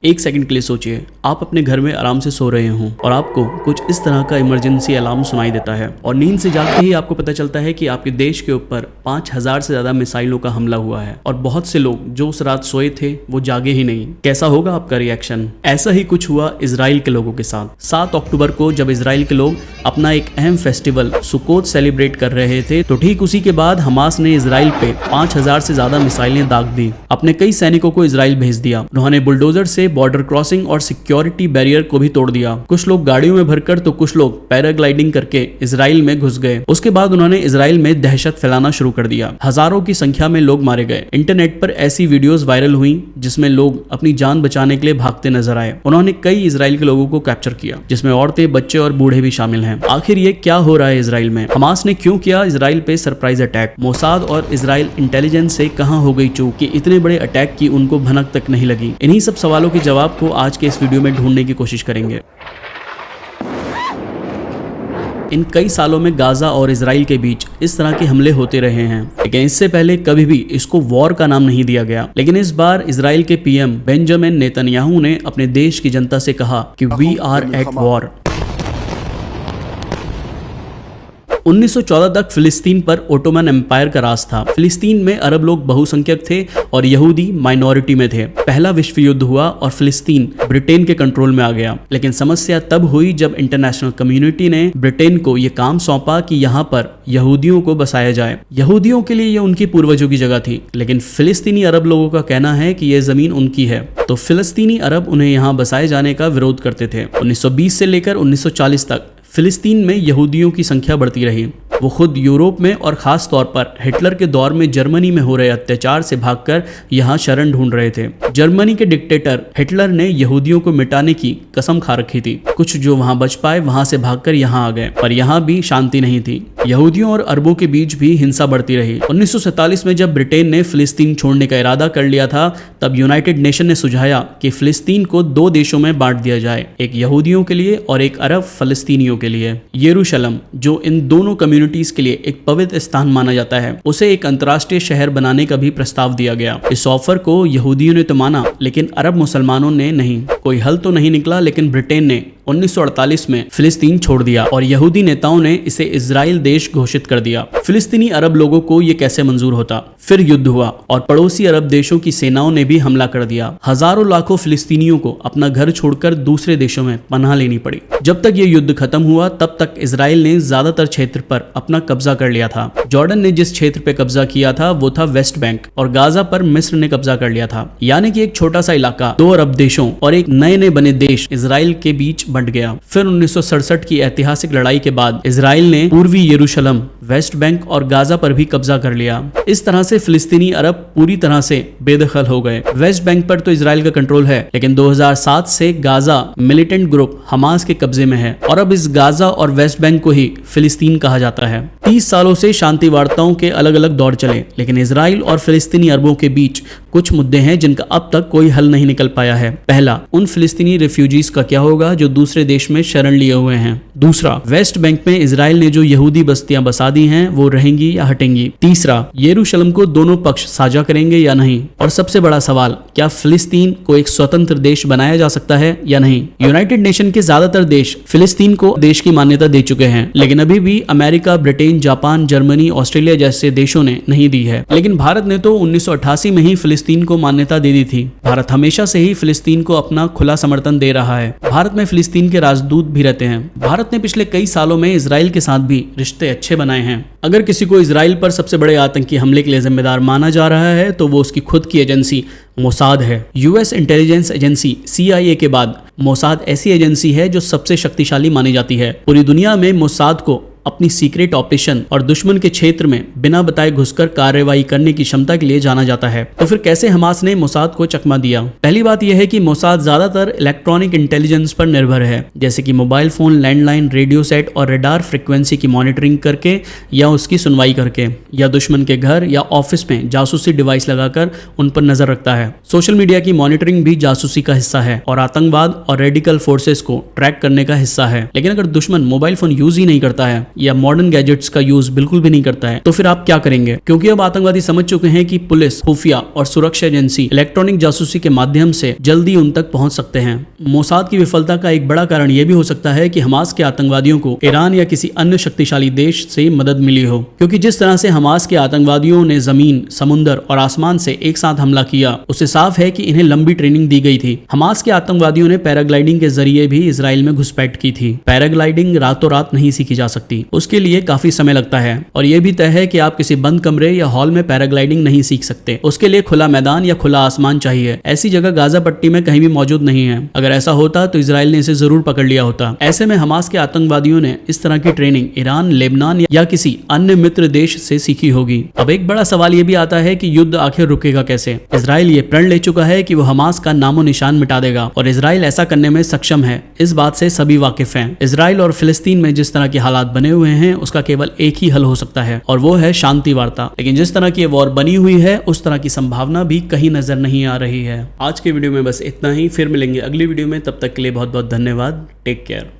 एक सेकंड के लिए सोचिए, आप अपने घर में आराम से सो रहे हों और आपको कुछ इस तरह का इमरजेंसी अलार्म सुनाई देता है और नींद से जागते ही आपको पता चलता है कि आपके देश के ऊपर 5000 से ज्यादा मिसाइलों का हमला हुआ है और बहुत से लोग जो उस रात सोए थे वो जागे ही नहीं। कैसा होगा आपका रिएक्शन? ऐसा ही कुछ हुआ इजराइल के लोगों के साथ। 7 अक्टूबर को जब इजराइल के लोग अपना एक अहम फेस्टिवल सुकोत सेलिब्रेट कर रहे थे तो ठीक उसी के बाद हमास ने इजराइल पे 5000 से ज्यादा मिसाइलें दाग दी। अपने कई सैनिकों को इजराइल भेज दिया। उन्होंने बुलडोजर से बॉर्डर क्रॉसिंग और सिक्योरिटी बैरियर को भी तोड़ दिया। कुछ लोग गाड़ियों में भरकर तो कुछ लोग पैराग्लाइडिंग करके इजराइल में घुस गए। उसके बाद उन्होंने इजराइल में दहशत फैलाना शुरू कर दिया। हजारों की संख्या में लोग मारे गए। इंटरनेट पर ऐसी वीडियोस वायरल हुई जिसमें लोग अपनी जान बचाने के लिए भागते नजर आए। उन्होंने कई इजराइल के लोगों को कैप्चर किया जिसमें औरतें, बच्चे और बूढ़े भी शामिल हैं। आखिर ये क्या हो रहा है इजराइल में? हमास ने क्यों किया इजराइल पे सरप्राइज अटैक? मोसाद और इजराइल इंटेलिजेंस से कहां हो गई चूक कि इतने बड़े अटैक की उनको भनक तक नहीं लगी? इन्हीं सब सवालों के जवाब को आज के इस वीडियो में ढूंढने की कोशिश करेंगे। इन कई सालों में गाजा और इजराइल के बीच इस तरह के हमले होते रहे हैं, लेकिन इससे पहले कभी भी इसको वॉर का नाम नहीं दिया गया। लेकिन इस बार इजराइल के पीएम बेंजामिन नेतन्याहू ने अपने देश की जनता से कहा कि वी आर एट वॉर। 1914 तक फिलिस्तीन पर ओटोमन एम्पायर का राज था। फिलिस्तीन में अरब लोग बहुसंख्यक थे और यहूदी माइनॉरिटी में थे। पहला विश्व युद्ध हुआ और फिलिस्तीन ब्रिटेन के कंट्रोल में आ गया। लेकिन समस्या तब हुई जब इंटरनेशनल कम्युनिटी ने ब्रिटेन को यह काम सौंपा कि यहाँ पर यहूदियों को बसाया जाए। यहूदियों के लिए यह उनकी पूर्वजों की जगह थी, लेकिन फिलिस्तीनी अरब लोगों का कहना है कि यह जमीन उनकी है, तो फिलिस्तीनी अरब उन्हें यहाँ बसाए जाने का विरोध करते थे। 1920 से लेकर 1940 तक फिलिस्तीन में यहूदियों की संख्या बढ़ती रही। वो खुद यूरोप में और खास तौर पर हिटलर के दौर में जर्मनी में हो रहे अत्याचार से भागकर यहाँ शरण ढूंढ रहे थे। जर्मनी के डिक्टेटर हिटलर ने यहूदियों को मिटाने की कसम खा रखी थी। कुछ जो वहां बच पाए वहां से भागकर यहाँ आ गए, पर यहाँ भी शांति नहीं थी। यहूदियों और अरबों के बीच भी हिंसा बढ़ती रही। 1947 में जब ब्रिटेन ने फिलिस्तीन छोड़ने का इरादा कर लिया था, तब यूनाइटेड नेशन ने सुझाया कि फिलिस्तीन को 2 देशों में बांट दिया जाए, एक यहूदियों के लिए और एक अरब फलस्तीनियों के लिए। यरूशलम, जो इन दोनों कम्युनिटीज के लिए एक पवित्र स्थान माना जाता है, उसे एक अंतर्राष्ट्रीय शहर बनाने का भी प्रस्ताव दिया गया। इस ऑफर को यहूदियों ने तो माना, लेकिन अरब मुसलमानों ने नहीं। कोई हल तो नहीं निकला, लेकिन ब्रिटेन ने 1948 में फिलिस्तीन छोड़ दिया और यहूदी नेताओं ने इसे इजराइल देश घोषित कर दिया। फिलिस्तीनी अरब लोगों को यह कैसे मंजूर होता? फिर युद्ध हुआ और पड़ोसी अरब देशों की सेनाओं ने भी हमला कर दिया। हजारों लाखों फिलिस्तीनियों को अपना घर छोड़कर दूसरे देशों में पनाह लेनी पड़ी। जब तक ये युद्ध खत्म हुआ तब तक इजराइल ने ज्यादातर क्षेत्र पर अपना कब्जा कर लिया था। जॉर्डन ने जिस क्षेत्र पे कब्जा किया था वो था वेस्ट बैंक, और गाजा पर मिस्र ने कब्जा कर लिया था। यानी कि एक छोटा सा इलाका 2 अरब देशों और एक नए बने देश इजराइल के बीच बंट गया। फिर 1967 की ऐतिहासिक लड़ाई के बाद इजराइल ने पूर्वी यरूशलम, वेस्ट बैंक और गाजा पर भी कब्जा कर लिया। इस तरह से फिलिस्तीनी अरब पूरी तरह से बेदखल हो गए। वेस्ट बैंक पर तो इजराइल का कंट्रोल है, लेकिन 2007 से गाजा मिलिटेंट ग्रुप हमास के कब्जे में है और अब इस गाजा और वेस्ट बैंक को ही फिलिस्तीन कहा जाता है। 30 सालों से शांति वार्ताओं के अलग अलग दौर चले, लेकिन इजराइल और फिलिस्तीनी अरबों के बीच कुछ मुद्दे हैं जिनका अब तक कोई हल नहीं निकल पाया है। पहला, उन फिलिस्तीनी रिफ्यूजीज का क्या होगा जो दूसरे देश में शरण लिए हुए हैं। दूसरा, वेस्ट बैंक में इजराइल ने जो यहूदी बस्तियां बसा दी हैं वो रहेंगी या हटेंगी। तीसरा, यरूशलम को दोनों पक्ष साझा करेंगे या नहीं। और सबसे बड़ा सवाल, क्या फिलिस्तीन को एक स्वतंत्र देश बनाया जा सकता है या नहीं। यूनाइटेड नेशन के ज्यादातर देश फिलिस्तीन को देश की मान्यता दे चुके हैं, लेकिन अभी भी America, Britain, Japan, Germany, Australia जैसे देशों ने नहीं दी है। लेकिन भारत ने तो 1988 में ही फिलिस्तीन को मान्यता दे दी थी। भारत हमेशा से ही फिलिस्तीन को अपना खुला समर्थन दे रहा है। भारत में फिलिस्तीन के राजदूत भी रहते हैं। भारत ने पिछले कई सालों में इजराइल के साथ भी रिश्ते अच्छे बनाए हैं। अगर किसी को इजराइल पर सबसे बड़े आतंकी हमले के लिए जिम्मेदार माना जा रहा है तो वो उसकी खुद की एजेंसी मोसाद है। यूएस इंटेलिजेंस एजेंसी CIA के बाद मोसाद ऐसी एजेंसी है जो सबसे शक्तिशाली मानी जाती है। पूरी दुनिया में मोसाद को अपनी सीक्रेट ऑपरेशन और दुश्मन के क्षेत्र में बिना बताए घुसकर कार्रवाई करने की क्षमता के लिए जाना जाता है। तो फिर कैसे हमास ने मोसाद को चकमा दिया? पहली बात यह है कि मोसाद ज्यादातर इलेक्ट्रॉनिक इंटेलिजेंस पर निर्भर है, जैसे कि mobile phone, landline, radio set और रडार फ्रिक्वेंसी की मॉनिटरिंग करके या उसकी सुनवाई करके, या दुश्मन के घर या ऑफिस में जासूसी डिवाइस लगाकर उन पर नजर रखता है। सोशल मीडिया की मॉनिटरिंग भी जासूसी का हिस्सा है और आतंकवाद और रेडिकल फोर्सेस को ट्रैक करने का हिस्सा है। लेकिन अगर दुश्मन मोबाइल फोन यूज ही नहीं करता है या मॉडर्न गैजेट्स का यूज बिल्कुल भी नहीं करता है, तो फिर आप क्या करेंगे? क्योंकि अब आतंकवादी समझ चुके हैं कि पुलिस, खुफिया और सुरक्षा एजेंसी इलेक्ट्रॉनिक जासूसी के माध्यम से जल्दी उन तक पहुंच सकते हैं। मोसाद की विफलता का एक बड़ा कारण यह भी हो सकता है कि हमास के आतंकवादियों को ईरान या किसी अन्य शक्तिशाली देश से मदद मिली हो, क्योंकि जिस तरह से हमास के आतंकवादियों ने जमीन, समुद्र और आसमान से एक साथ हमला किया, उससे साफ है कि इन्हें लंबी ट्रेनिंग दी गई थी। हमास के आतंकवादियों ने पैराग्लाइडिंग के जरिए भी इजराइल में घुसपैठ की थी। पैराग्लाइडिंग रातों रात नहीं सीखी जा सकती, उसके लिए काफी समय लगता है और यह भी तय है कि आप किसी बंद कमरे या हॉल में पैराग्लाइडिंग नहीं सीख सकते। उसके लिए खुला मैदान या खुला आसमान चाहिए। ऐसी जगह गाजा पट्टी में कहीं भी मौजूद नहीं है। अगर ऐसा होता तो इजराइल ने इसे जरूर पकड़ लिया होता। ऐसे में हमास के आतंकवादियों ने इस तरह की ट्रेनिंग ईरान, लेबनान या किसी अन्य मित्र देश से सीखी होगी। अब एक बड़ा सवाल यह भी आता है कि युद्ध आखिर रुकेगा कैसे? इजराइल ये प्रण ले चुका है कि वो हमास का नामो निशान मिटा देगा और इजराइल ऐसा करने में सक्षम है। इस बात से सभी वाकिफ हैं। इजराइल और फिलिस्तीन में जिस तरह के हालात बने हुए हैं, उसका केवल एक ही हल हो सकता है और वो है शांति वार्ता। लेकिन जिस तरह की वॉर बनी हुई है, उस तरह की संभावना भी कहीं नजर नहीं आ रही है। आज के वीडियो में बस इतना ही। फिर मिलेंगे अगली वीडियो में। तब तक के लिए बहुत बहुत धन्यवाद। Take care.